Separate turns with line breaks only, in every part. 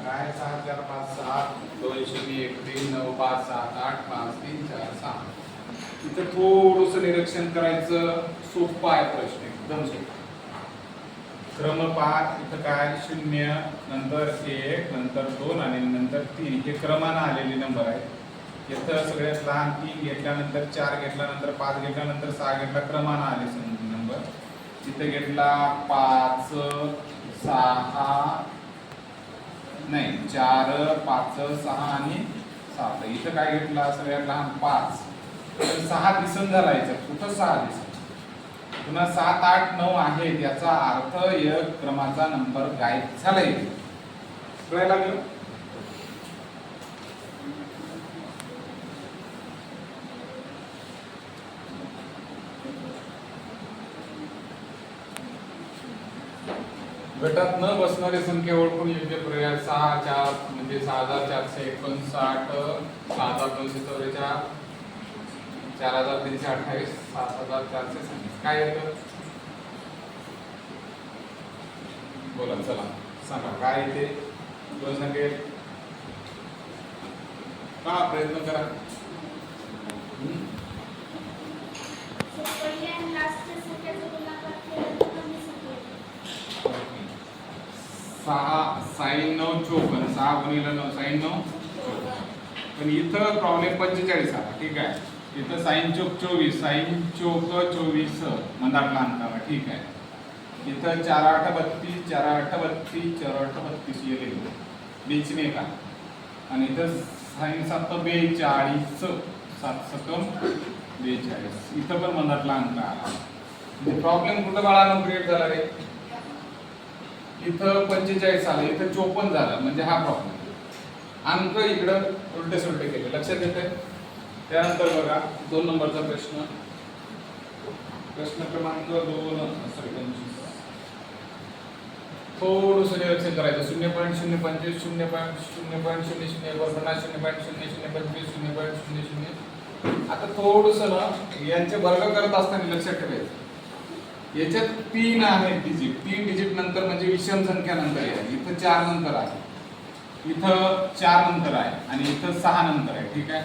काय 6 4 5 7 2 0 1 3 9 5 7 8 5 3 4 6. इथं थोडंसं निरीक्षण करायचं. सोपा आहे प्रश्न, एकदम सोपा. क्रम पाठ इथं काय 0 नंतर 1 नंतर 2 आणि नंतर 3 हे क्रमानं आलेले नंबर आहेत. इथं सगळ्यात लहान 3 घेतल्यानंतर 4 घेतल्यानंतर 5 घेतल्यानंतर 6 घेतला, क्रमानं आले नंबर. इथं घेतला 5 6 नाही 4 5 6 आणि 7. इथं काय घेतला सगळ्यात लहान 5. 6 दिसन झाला याच्यात, कुठं 6 दिसन. पुन्हा 7 8 9 आहे, याचा अर्थ एक क्रमाचा नंबर गायब झालाय. कळायला लागलं? गटात न बसणारी संख्या ओळखून योग्य पर्याय 6 4 म्हणजे 6459, 6244, 4328, 7426. काय येतं? बोला, चला सांगा काय येते. दोन संख्या का प्रयत्न करा. सहा 96 54, 6 गुणिले 9 96. पण इथं प्रॉब्लेम 45 आला. ठीक आहे, इथं साइन चौक 24, साइन चौक 24 मंदातला अंकावा. ठीक आहे, इथं 4 8 32, 4 8 32, 4 8 32 येईल बीच में का. आणि इथं साइन 7 42, 7 सकम 42. इथं पण मंदातला अंक आला. म्हणजे प्रॉब्लेम कुठं बाळानं क्रिएट झाला रे. इथं 45 आलं, इथं 54 झालं, म्हणजे हा प्रॉब्लेम. अंक इकडं उलटे सुलटे केले. लक्षात येते. त्यानंतर बघा 2 नंबरचा प्रश्न, प्रश्न क्रमांक 2 थोडंसं निरीक्षण करायचं. 0.025, 0.000 0.0025, 0.00. आता थोडंसं ना यांचे वर्ग करत असताना लक्षात ठेवायचं, याच्यात 3 आहेत डिजिट. 3 डिजिट नंतर म्हणजे विषम संख्या नंतर आहे. इथं 4 नंतर आहे, इथं 4 नंतर आहे आणि इथं 6 नंतर आहे. ठीक आहे,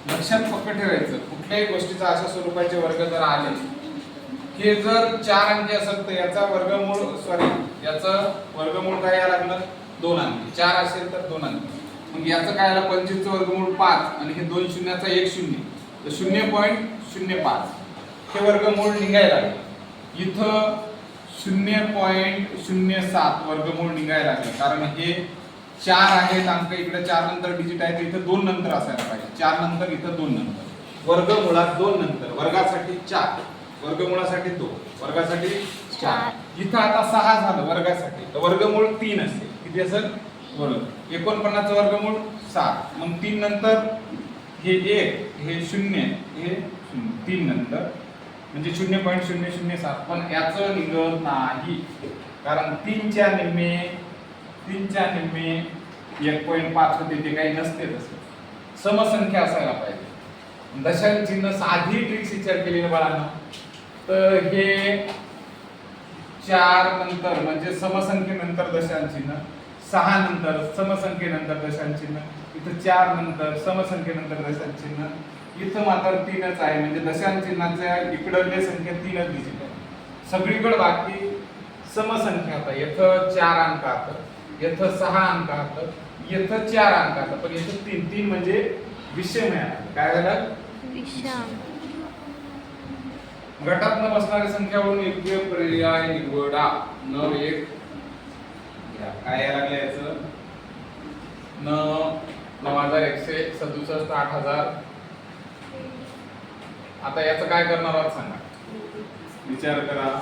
लक्षात फक्त ठेवायचं कुठल्याही गोष्टीचा अशा स्वरूपाचे वर्ग जर आले, हे जर 4 अंकी असेल तर याचा याचं वर्गमूळ काय यायला लागलं 2 अंकी. 4 असेल तर 2 अंकी. मग याचं काय आलं 25 चं वर्गमूळ 5 आणि हे 2 शून्याचा 1 शून्य, तर 0.05 हे वर्गमूळ निघायला लागलं. इथं 0.07 वर्गमूळ निघायला लागलं, कारण हे 4 आहेत अंक, इकडे 4 नंतर डिजिट आहे, तर इथं 2 नंतर असायला पाहिजे. 4 नंतर इथं 2 नंतर, वर्गमुळात 2 नंतर, वर्गासाठी 4, वर्गमुळासाठी 2, वर्गासाठी 4. इथं आता 6 झालं वर्गासाठी, तर वर्गमूळ 3 असेल. किती असेल वर्ग 49 वर्गमूळ 7. मग 3 नंतर हे 1 हे 0 हे 3 नंतर म्हणजे 0.007. पण याचं निघत नाही, कारण 3 च्या निम्मे 1.5 होते, ते काही नसते. तसं समसंख्या असायला पाहिजे. दशांश चिन्ह साधी ट्रिक्स विचार केली ना बाळांनो, तर हे 4 नंतर म्हणजे समसंख्येनंतर दशांश चिन्ह, 6 नंतर समसंख्येनंतर दशांश चिन्ह, इथं 4 नंतर समसंख्येनंतर दशांश चिन्ह, इथं मात्र 3च आहे. म्हणजे दशांश चिन्हाच्या इकडले संख्या 3च डिजिट आहे. सगळीकडे बाकी समसंख्या आता. इथं 4 अंक आहेत, इथं 6 अंक आहेत, इथं 4 अंक आहेत, पण इथं 3 म्हणजे विषम आहे. काय झालं विषम. गटात न बसणाऱ्या संख्यावरून योग्य पर्याय निवडा. 9 1 काय यायला लागलं याचं 9167, 8000. आता याचं काय करणार आहात सांगा, विचार करा.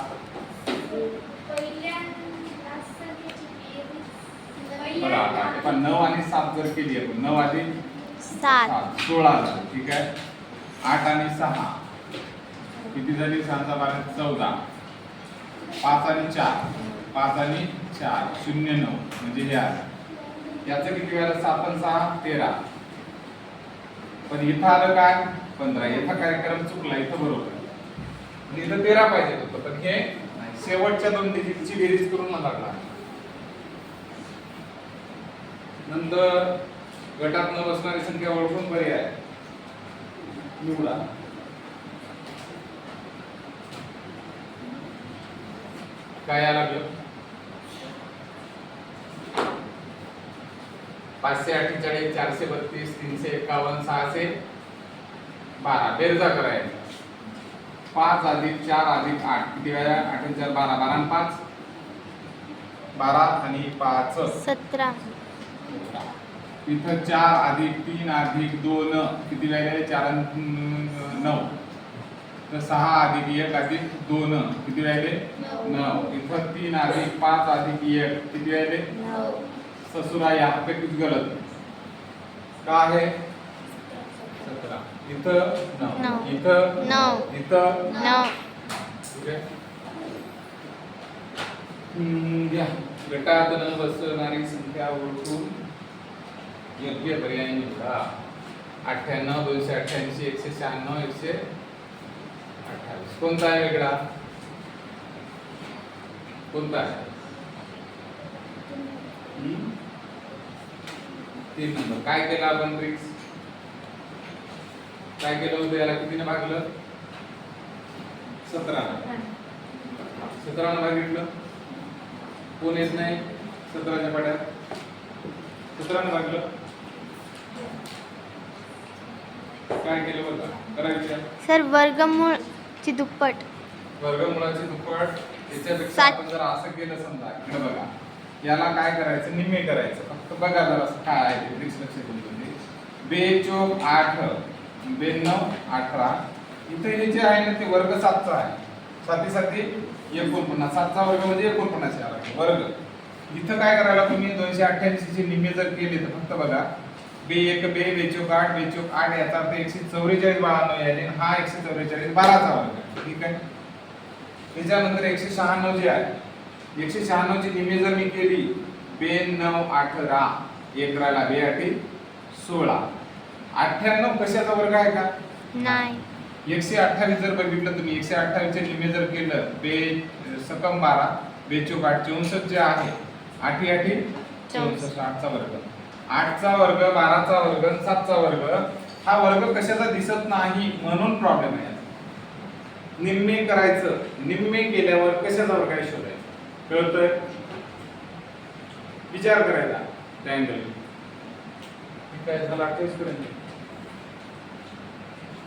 बघा आता 9 आणि 7 जर केली आपण, 9 आणि 7 16 झालं. ठीक आहे, 8 आणि 6 किती झाली, 6 12 14. 5 आणि 4 5 आणि 4 0 9 म्हणजे हे आलं. याचं किती वेळा 7 आणि 6 13. पण इथं आलं काय 15. इथं कार्यक्रम चुकला, इथं बरोबर. इथं 13 पाहिजे होतं, पण हे शेवटच्या 2 डिजिटची बेरीज करून मला लागला. नंतर गटात न बसणारी संख्या ओळखून पर्याय निवडा. काय यायला लागलं? 548, 432, 351, 612. बेरजा करायचा. 5 + 4 + 8 किती वेळा? 8 × 4 = 12, 12 आणि 5 12 आणि 5
17.
इथं 4 + 3 + 2 किती वेळा? 4 आणि 9. तर 6 + 1 + 2 किती वेळा? 9. इथं 3 + 5 + 1 किती वेळा?
9.
ससुरा यहाँ पे कुछ गलत है. का है? 17. इथं 9. इथं
9.
इथं
9.
ठीक आहे. घ्या. गटात न बसणारी संख्या ओळखून योग्य पर्याय निवडा. 98, 288, 196, 128. कोणता आहे वेगळा? कोणता आहे? 3 नंबर. काय केलं आपण ट्रिक्स? काय केलं होतं? याला कितीने भागलं? 17. 17 भागितलं. कोण येत नाही 17च्या पाड्यात? 17 भागलं. काय केलं बघा? करायचं
सर वर्गमूळ ची दुप्पट.
वर्गमूळाची दुप्पट. त्याच्यापेक्षा
7.
आपण जर असं केलं समजा, इकडे बघा, याला काय करायचं? निम्मे करायचं. फक्त बघा जरा काय आहे ते ट्रिक्स लक्षात घेऊन. 2 चोक 8, 92, 18. इथे हे जे आहे ना ते वर्ग 7चा आहे. 7 7 49. 7चा वर्ग म्हणजे 49 आला वर्ग. इथं काय करायला तुम्ही 288 चे निम्मे जर केले तर फक्त बघा 2 1 2 2 चोक 8 2 चोक 8 याचा अर्थ 144 92 यायले. हा 144 12चा वर्ग. ठीक आहे. त्याच्यानंतर 196 जे आहे, 196 ची निम्मे जर मी केली 2 9 18 1 राहिला 2 8 16. 98 कशाचा वर्ग आहे का?
नाही.
128 जर बघितलं तुम्ही 128 चे निम्मे जर केलं 2 सकम 12 2 चोक 8 64 जे आहे 8 8 64 8चा वर्ग. 8चा वर्ग 12चा वर्ग 7चा वर्ग. हा वर्ग कशाचा दिसत नाही म्हणून प्रॉब्लेम आहे. निम्मे करायचं. निम्मे केल्यावर कशाचा वर्ग आहे शोधायचं. कळतंय? विचार करायचा. ट्रायंगल ठीक आहे. चला टेस्ट करूया.